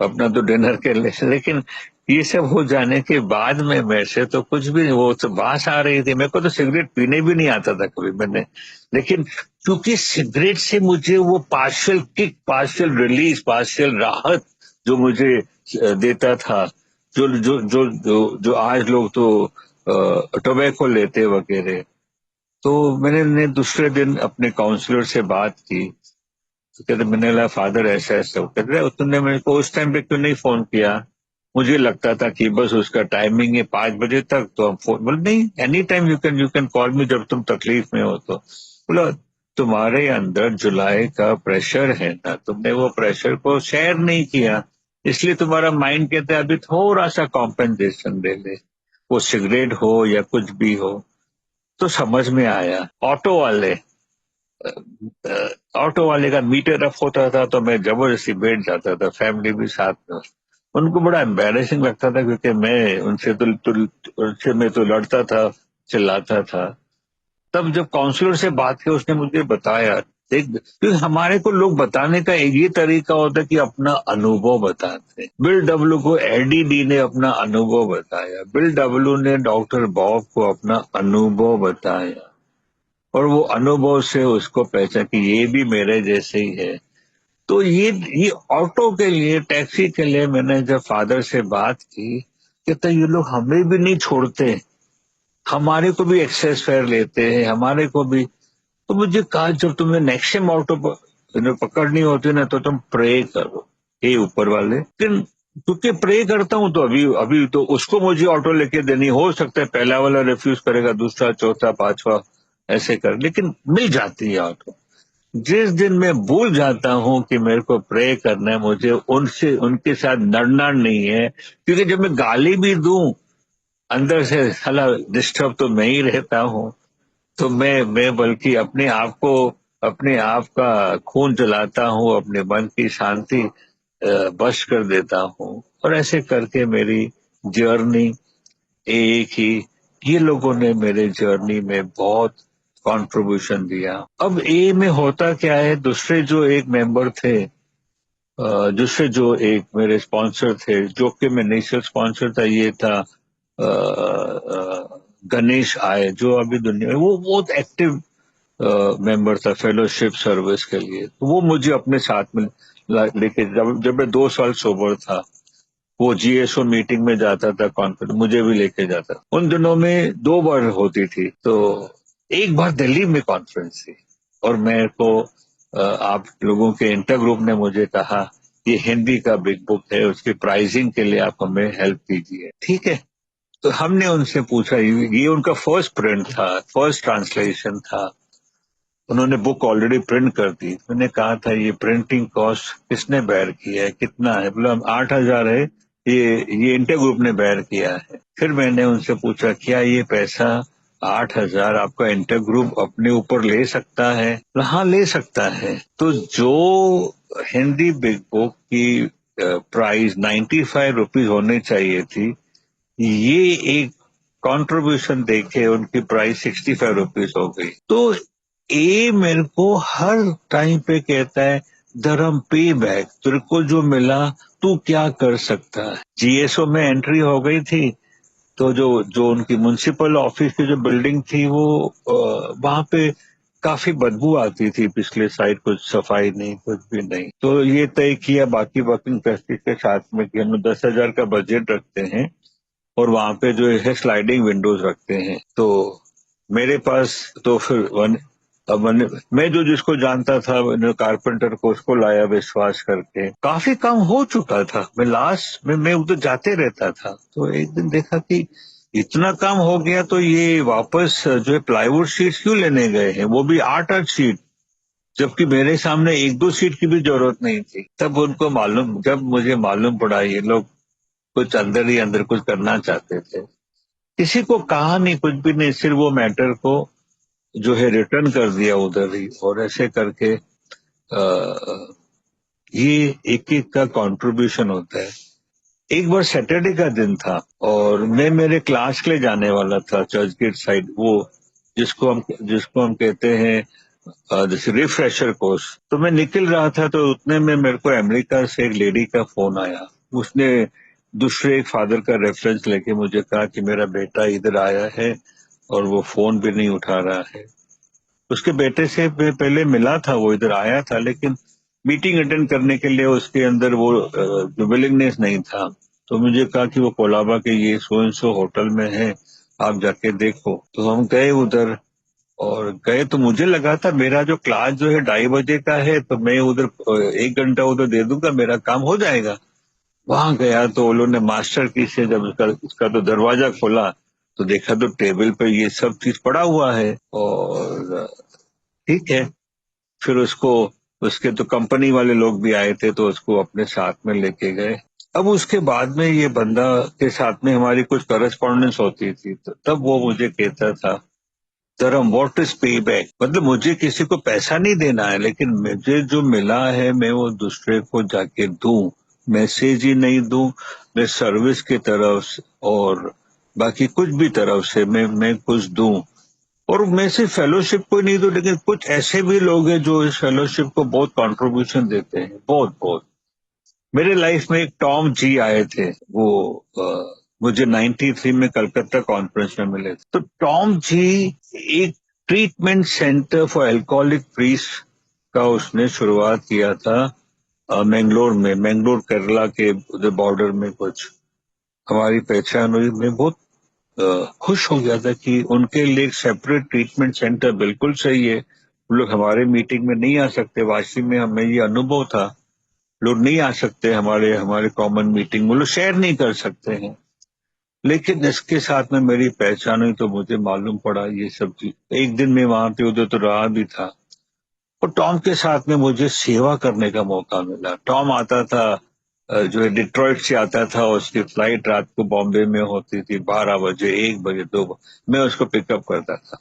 अपना तो डिनर के लिए। लेकिन ये सब हो जाने के बाद में मैं से तो कुछ भी नहीं, वो तो बांस आ रही थी। मेरे को तो सिगरेट पीने भी नहीं आता था कभी मैंने, लेकिन क्योंकि सिगरेट से मुझे वो partial kick, partial release, partial राहत जो मुझे देता था, जो जो जो जो, जो आज लोग तो टोबैको लेते वगैरह। तो मैंने दूसरे दिन अपने काउंसलर से बात की, तो कहते मैंने बोला फादर ऐसा ऐसा। कहते तुमने मेरे को उस टाइम पे क्यों नहीं फोन किया, मुझे लगता था कि बस उसका टाइमिंग है 5 बजे तक, तो हम फोन। बोले नहीं, any time you can call मी, जब तुम तकलीफ में हो तो। बोला तुम्हारे अंदर जुलाई का प्रेशर है ना, तुमने वो प्रेशर को शेयर नहीं किया, इसलिए तुम्हारा माइंड कहता है अभी थोड़ा सा कॉम्पेंसेशन दे ले, वो सिगरेट हो या कुछ भी हो। तो समझ में आया। ऑटो वाले का मीटर रफ होता था, तो मैं जबरदस्ती बैठ जाता था, फैमिली भी साथ में। उनको बड़ा एम्बैरेसिंग लगता था, क्योंकि मैं उनसे मैं तो लड़ता था, चिल्लाता था। तब जब काउंसलर से बात की, उसने मुझे बताया, देख, क्योंकि हमारे को लोग बताने का एक ये तरीका होता है कि अपना अनुभव बताते हैं। बिल डब्ल्यू को एडीडी ने अपना अनुभव बताया, बिल डब्ल्यू ने डॉक्टर बॉब को अपना अनुभव बताया, और वो अनुभव से उसको पहचान कि ये भी मेरे जैसे ही है। तो ये ऑटो के लिए, टैक्सी के लिए मैंने जब फादर से बात की, कहते ये लोग हमें भी नहीं छोड़ते, हमारे को भी एक्सेस फेयर लेते हैं, हमारे को भी। तो मुझे कहा जब तुम्हें नेक्स्ट टाइम ऑटो पकड़नी होती ना, तो तुम प्रे करो हे ऊपर वाले। लेकिन क्योंकि प्रे करता हूं, तो अभी अभी तो उसको मुझे ऑटो लेके देनी, हो सकता है पहला वाला रिफ्यूज करेगा, दूसरा, चौथा, पांचवा ऐसे कर, लेकिन मिल जाती है ऑटो। जिस दिन मैं भूल जाता हूं कि मेरे को प्रे करना है, मुझे उनसे उनके साथ लड़ना नहीं है, क्योंकि जब मैं गाली भी दूं अंदर से साला डिस्टर्ब तो मैं ही रहता हूं। तो मैं बल्कि अपने आप का खून जलाता हूं, अपने मन की शांति बख्श कर देता हूं। और ऐसे करके मेरी जर्नी एक ही, ये लोगों ने मेरे जर्नी में बहुत कंट्रीब्यूशन दिया। अब ए में होता क्या है, दूसरे जो एक मेरे स्पॉन्सर थे, जो कि मैं इनिशियल स्पॉन्सर था, ये था गणेश आय, जो अभी दुनिया में वो बहुत एक्टिव मेंबर था फेलोशिप सर्विस के लिए। तो वो मुझे अपने साथ में लेके, जब मैं 2 साल सोबर था, वो जीएसओ मीटिंग में जाता था, कॉन्फ्रेंस मुझे भी लेके जाता। उन दिनों में 2 बार होती थी, तो एक बार दिल्ली में कॉन्फ्रेंस थी और मेरे को आप लोगों के इंटर ग्रुप ने मुझे कहा ये हिंदी का बिग बुक है, उसकी प्राइसिंग के लिए आप हमें हेल्प कीजिए। ठीक है, तो हमने उनसे पूछा, ये उनका फर्स्ट प्रिंट था, फर्स्ट ट्रांसलेशन था, उन्होंने बुक ऑलरेडी प्रिंट कर दी। मैंने कहा था ये प्रिंटिंग कॉस्ट किसने बेयर किया है, कितना है? बोला 8,000 है, ये इंटर ग्रुप ने बेयर किया है। फिर मैंने उनसे पूछा क्या ये पैसा 8,000 आपका इंटर ग्रुप अपने ऊपर ले सकता है? बोला हाँ ले सकता है। तो जो हिंदी बिग बुक की प्राइस 95 रुपीज होनी चाहिए थी, ये एक कंट्रीब्यूशन देके उनकी प्राइस 65 रुपीज हो गई। तो ए मेरे को हर टाइम पे कहता है धर्म पे बैक, तेरे को जो मिला तू क्या कर सकता है। जीएसओ में एंट्री हो गई थी, तो जो जो उनकी म्युनिसिपल ऑफिस की जो बिल्डिंग थी, वो वहां पे काफी बदबू आती थी, पिछले साइड कुछ सफाई नहीं, कुछ भी नहीं। तो ये तय किया बाकी वर्किंग ट्रस्टी के साथ में कि हम 10,000 का बजट रखते हैं और वहां पे जो है स्लाइडिंग विंडोज रखते हैं। तो मेरे पास तो फिर मैं जो जिसको जानता था, मैंने कारपेंटर को उसको लाया विश्वास करके, काफी काम हो चुका था। मैं उधर जाते रहता था। तो एक दिन देखा कि इतना काम हो गया, तो ये वापस जो है प्लाईवुड शीट क्यों लेने गए हैं, वो भी 8-8 शीट, जबकि मेरे सामने 1-2 शीट की भी जरूरत नहीं थी। जब मुझे मालूम पड़ा ये लोग कुछ अंदर ही अंदर कुछ करना चाहते थे, किसी को कहा नहीं, कुछ भी नहीं, सिर्फ वो मैटर को जो है रिटर्न कर दिया उधर ही। और ऐसे करके ये एक एक का कंट्रीब्यूशन होता है। एक बार सैटरडे का दिन था और मैं मेरे क्लास के लिए जाने वाला था चर्च गेट साइड, वो जिसको हम कहते हैं जैसे रिफ्रेशर कोर्स। तो मैं निकल रहा था, तो उतने में मेरे को अमेरिका से एक लेडी का फोन आया। उसने दूसरे एक फादर का रेफरेंस लेके मुझे कहा कि मेरा बेटा इधर आया है और वो फोन भी नहीं उठा रहा है। उसके बेटे से मैं पहले मिला था, वो इधर आया था, लेकिन मीटिंग अटेंड करने के लिए उसके अंदर वो जो विलिंगनेस नहीं था। तो मुझे कहा कि वो कोलाबा के ये सो एंड सो होटल में है, आप जाके देखो। तो हम गए उधर, और गए तो मुझे लगा था मेरा जो क्लास जो है 2:30 बजे का है, तो मैं उधर 1 घंटा उधर दे दूंगा, मेरा काम हो जाएगा। वहां गया तो वो लोगों ने मास्टर की से जब उसका तो दरवाजा खोला, तो देखा तो टेबल पे ये सब चीज पड़ा हुआ है। और ठीक है, फिर उसके तो कंपनी वाले लोग भी आए थे, तो उसको अपने साथ में लेके गए। अब उसके बाद में ये बंदा के साथ में हमारी कुछ करस्पॉन्डेंस होती थी, तो तब वो मुझे कहता था धर्म व्हाट इज पे बैक, मतलब मुझे किसी को पैसा नहीं देना है, लेकिन मुझे जो मिला है मैं वो दूसरे को जाके दूं। मैसेज ही नहीं दूं, मैं सर्विस की तरफ से और बाकी कुछ भी तरफ से मैं कुछ दूं। और मैं सिर्फ फेलोशिप को ही नहीं दूं, लेकिन कुछ ऐसे भी लोग हैं जो इस फेलोशिप को बहुत कंट्रीब्यूशन देते हैं, बहुत बहुत। मेरे लाइफ में एक टॉम जी आए थे, वो मुझे 93 में कलकत्ता कॉन्फ्रेंस में मिले थे। तो टॉम जी एक treatment centre for alcoholic priest का उसने शुरुआत किया था मैंगलोर केरला के उधर बॉर्डर में। कुछ हमारी पहचान हुई, मैं बहुत खुश हो गया था कि उनके लिए एक सेपरेट ट्रीटमेंट सेंटर बिल्कुल सही है। वो लोग हमारे मीटिंग में नहीं आ सकते, वाशी में हमें ये अनुभव था, लोग नहीं आ सकते हमारे हमारे कॉमन मीटिंग में, लोग शेयर नहीं कर सकते हैं। लेकिन इसके साथ में मेरी पहचान हुई तो मुझे मालूम पड़ा ये सब चीज। एक दिन मैं वहां पे उधर तो रहा भी था, और टॉम के साथ में मुझे सेवा करने का मौका मिला। टॉम आता था, जो है डिट्रॉइट से आता था, उसकी फ्लाइट रात को बॉम्बे में होती थी 12 बजे, 1 बजे, 2 बजे। मैं उसको पिकअप करता था,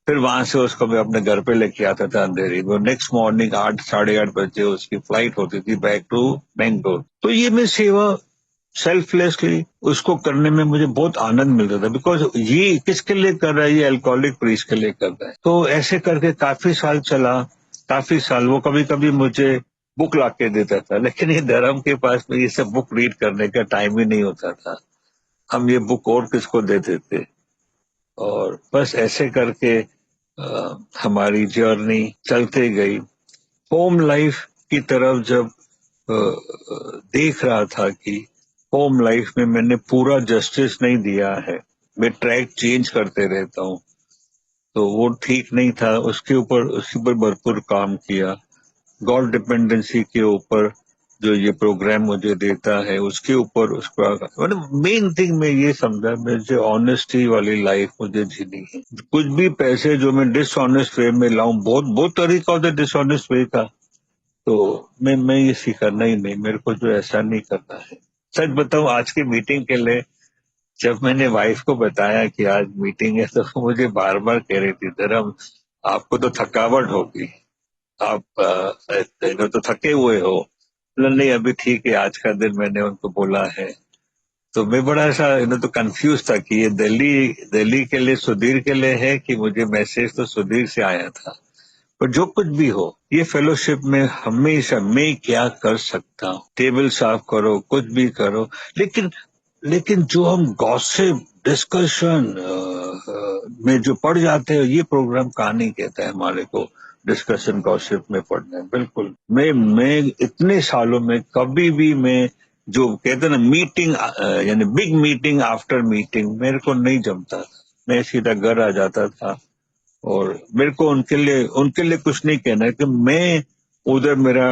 फिर वहां से उसको मैं अपने घर पे लेके आता था अंधेरी में। नेक्स्ट मॉर्निंग 8, 8:30 बजे उसकी फ्लाइट होती थी बैक टू बेंगलोर। तो ये मैं सेवा सेल्फलेसली उसको करने में मुझे बहुत आनंद मिलता था, बिकॉज ये किसके लिए कर रहा है, ये अल्कोहलिक प्रीस्ट के लिए कर रहा है। तो ऐसे करके काफी साल चला, काफी साल। वो कभी कभी मुझे बुक ला के देता था, लेकिन ये धर्म के पास में ये सब बुक रीड करने का टाइम ही नहीं होता था। हम ये बुक और किसको दे देते। और बस ऐसे करके हमारी जर्नी चलते गई। होम लाइफ की तरफ जब देख रहा था कि होम लाइफ में मैंने पूरा जस्टिस नहीं दिया है, मैं ट्रैक चेंज करते रहता हूँ, तो वो ठीक नहीं था। उसके ऊपर भरपूर काम किया। गॉड डिपेंडेंसी के ऊपर जो ये प्रोग्राम मुझे देता है उसके ऊपर उसका मतलब मेन थिंग मैं ये समझा, मुझे ऑनेस्टी वाली लाइफ मुझे जीनी है। कुछ भी पैसे जो मैं डिसऑनेस्ट वे में लाऊं, बहुत बहुत तरीका होता है डिसऑनेस्ट वे का, तो मैं ये सीखा नहीं नहीं, मेरे को जो ऐसा नहीं करना है। सच बताऊं, आज की मीटिंग के लिए जब मैंने वाइफ को बताया कि आज मीटिंग है, तो वो मुझे बार बार कह रही थी, धर्म आपको तो थकावट होगी, आप तो थके हुए हो। बोला, नहीं अभी ठीक है, आज का दिन मैंने उनको बोला है। तो मैं बड़ा सा तो कंफ्यूज था कि ये दिल्ली दिल्ली के लिए सुधीर के लिए है कि मुझे मैसेज तो सुधीर से आया था। पर जो कुछ भी हो, ये फेलोशिप में हमेशा मैं क्या कर सकता हूँ, टेबल साफ करो, कुछ भी करो, लेकिन लेकिन जो हम गॉसिप डिस्कशन में जो पड़ जाते हैं, ये प्रोग्राम कहानी कहता है हमारे को डिस्कशन गॉसिप में पढ़ना है। बिल्कुल मैं इतने सालों में कभी भी मैं जो कहते हैं ना मीटिंग, यानी बिग मीटिंग आफ्टर मीटिंग, मेरे को नहीं जमता था। मैं सीधा घर आ जाता था, और मेरे को उनके लिए कुछ नहीं कहना है कि मैं उधर मेरा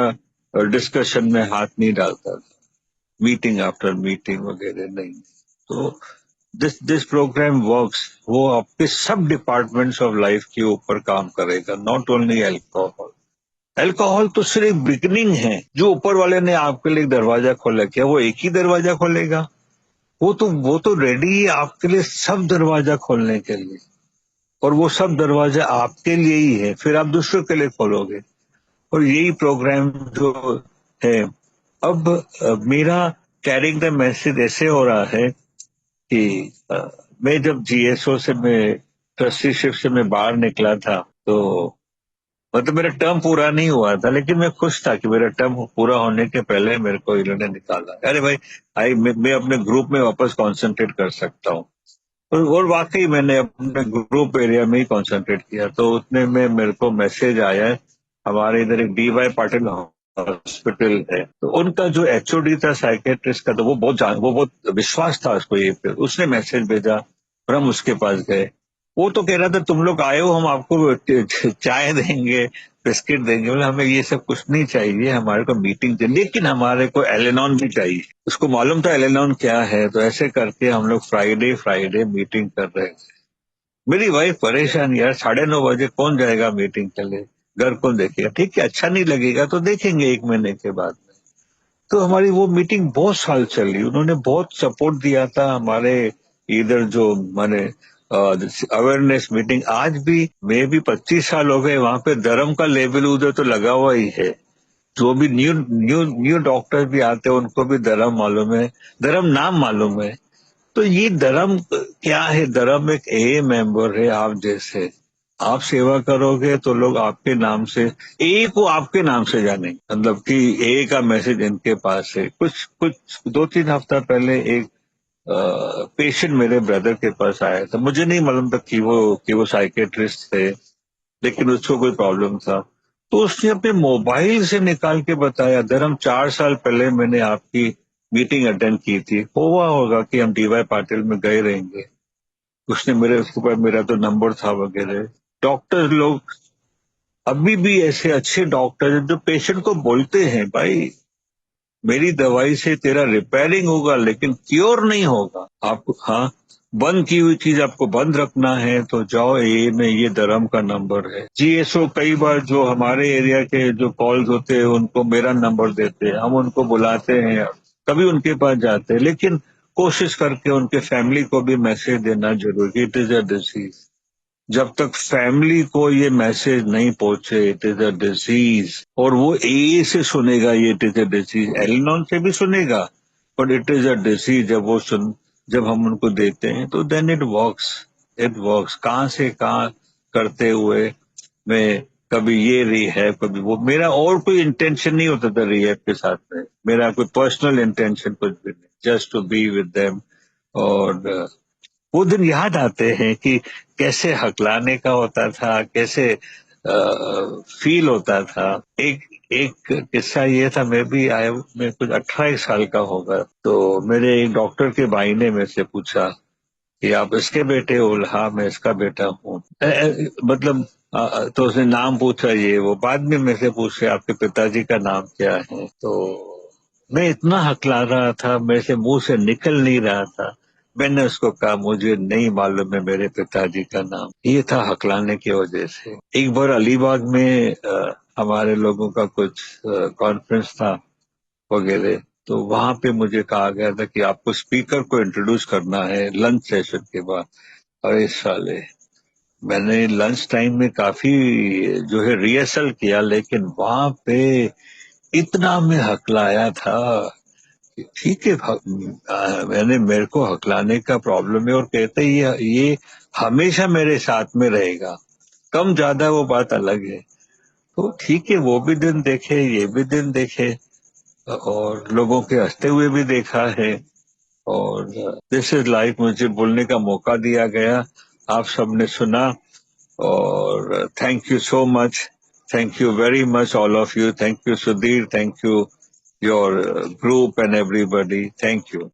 डिस्कशन में हाथ नहीं डालता था, मीटिंग आफ्टर मीटिंग वगैरह नहीं। तो दिस प्रोग्राम वर्क्स, वो आपके सब डिपार्टमेंट्स ऑफ लाइफ के ऊपर काम करेगा, नॉट ओनली अल्कोहल। अल्कोहल तो सिर्फ बिगनिंग है, जो ऊपर वाले ने आपके लिए एक दरवाजा खोला, क्या वो एक ही दरवाजा खोलेगा? वो तो रेडी है आपके लिए सब दरवाजा खोलने के लिए, और वो सब दरवाजा आपके लिए ही है, फिर आप दूसरों के लिए खोलोगे। और यही प्रोग्राम जो है, अब मेरा कैरिंग द मैसेज ऐसे हो रहा है कि मैं जब जीएसओ से मैं ट्रस्टीशिप से मैं बाहर निकला था, तो मतलब मेरा टर्म पूरा नहीं हुआ था, लेकिन मैं खुश था कि मेरा टर्म पूरा होने के पहले मेरे को इन्होंने निकाला। अरे भाई, मैं अपने ग्रुप में वापस कॉन्सेंट्रेट कर सकता हूँ। और वाकई मैंने अपने ग्रुप एरिया में ही कंसंट्रेट किया, तो उतने में मेरे को मैसेज आया है। हमारे इधर एक DY पाटिल हॉस्पिटल है, तो उनका जो एचओडी था साइकेट्रिस्ट का, तो वो बहुत विश्वास था उसको, ये पे उसने मैसेज भेजा और हम उसके पास गए। वो तो कह रहा था तुम लोग आए हो, हम आपको चाय देंगे, बिस्किट देंगे। बोले हमें ये सब कुछ नहीं चाहिए, हमारे को मीटिंग चाहिए, लेकिन हमारे को एलेनॉन भी चाहिए। उसको मालूम था एलेनॉन क्या है, तो ऐसे करके हम लोग फ्राइडे फ्राइडे मीटिंग कर रहे थे। मेरी वाइफ परेशान, यार 9:30 बजे कौन जाएगा मीटिंग के लिए, घर कौन देखेगा? ठीक है, अच्छा नहीं लगेगा तो देखेंगे 1 महीने के बाद में। तो हमारी वो मीटिंग बहुत साल चली, उन्होंने बहुत सपोर्ट दिया था हमारे इधर जो माने अवेयरनेस मीटिंग। आज भी मैं भी 25 साल हो गए, वहां पे धर्म का लेवल उधर तो लगा हुआ ही है। जो भी न्यू न्यू न्यू डॉक्टर भी आते हैं, उनको भी धर्म मालूम है, धर्म नाम मालूम है। तो ये धर्म क्या है? धर्म एक ए मेंबर है आप जैसे। आप सेवा करोगे तो लोग आपके नाम से, ए को आपके नाम से जाने, मतलब कि ए का मैसेज इनके पास है। कुछ कुछ 2-3 हफ्ता पहले एक पेशेंट मेरे ब्रदर के पास आया था, मुझे नहीं मालूम था कि वो साइकेट्रिस्ट थे, लेकिन उसको कोई प्रॉब्लम था। तो उसने अपने मोबाइल से निकाल के बताया, धर्म 4 साल पहले मैंने आपकी मीटिंग अटेंड की थी, हुआ होगा कि हम DY पाटिल में गए रहेंगे। उसने उसके ऊपर मेरा तो नंबर था वगैरह। डॉक्टर लोग अभी भी ऐसे अच्छे डॉक्टर हैं जो पेशेंट को बोलते हैं, भाई मेरी दवाई से तेरा रिपेयरिंग होगा लेकिन क्योर नहीं होगा। आपको हाँ, बंद की हुई चीज आपको बंद रखना है तो जाओ ए में, ये धर्म का नंबर है। जीएसओ कई बार जो हमारे एरिया के जो कॉल्स होते हैं उनको मेरा नंबर देते हैं, हम उनको बुलाते हैं, कभी उनके पास जाते हैं, लेकिन कोशिश करके उनके फैमिली को भी मैसेज देना जरूरी। It is a disease. जब तक फैमिली को ये मैसेज नहीं पहुंचे इट इज अ डिजीज, और वो ए से सुनेगा ये इट इज अ डिजीज, एलिनॉन से भी सुनेगा, but it is a disease जब हम उनको देते हैं तो देन इट वर्क्स। कहाँ से कहाँ करते हुए मैं कभी ये रिहैब कभी वो, मेरा और कोई इंटेंशन नहीं होता था रिहैब के साथ में, मेरा कोई पर्सनल इंटेंशन कुछ भी नहीं, just to be with them. और वो दिन याद आते हैं कि कैसे हकलाने का होता था, कैसे फील होता था। एक एक किस्सा ये था, मैं कुछ 18 साल का होगा, तो मेरे एक डॉक्टर के भाई ने मेरे से पूछा कि आप इसके बेटे हो? हाँ, मैं इसका बेटा हूँ। मतलब तो उसने नाम पूछा, ये वो बाद में मेरे से पूछ रहे आपके पिताजी का नाम क्या है। तो मैं इतना हकला रहा था, मेरे से मुंह से निकल नहीं रहा था। मैंने उसको कहा मुझे नहीं मालूम है मेरे पिताजी का नाम। ये था हकलाने की वजह से। एक बार अलीबाग में हमारे लोगों का कुछ कॉन्फ्रेंस था वगैरह, तो वहां पे मुझे कहा गया था कि आपको स्पीकर को इंट्रोड्यूस करना है लंच सेशन के बाद। अरे साले, मैंने लंच टाइम में काफी जो है रिहर्सल किया, लेकिन वहां पे इतना मैं हकलाया था। ठीक है, मेरे को हकलाने का प्रॉब्लम है, और कहते ये हमेशा मेरे साथ में रहेगा, कम ज्यादा वो बात अलग है। तो ठीक है, वो भी दिन देखे, ये भी दिन देखे, और लोगों के हंसते हुए भी देखा है। और दिस इज लाइफ, मुझे बोलने का मौका दिया गया, आप सबने सुना, और thank you so much. Thank you very much all of you. Thank you Sudhir, thank you your group and everybody, thank you.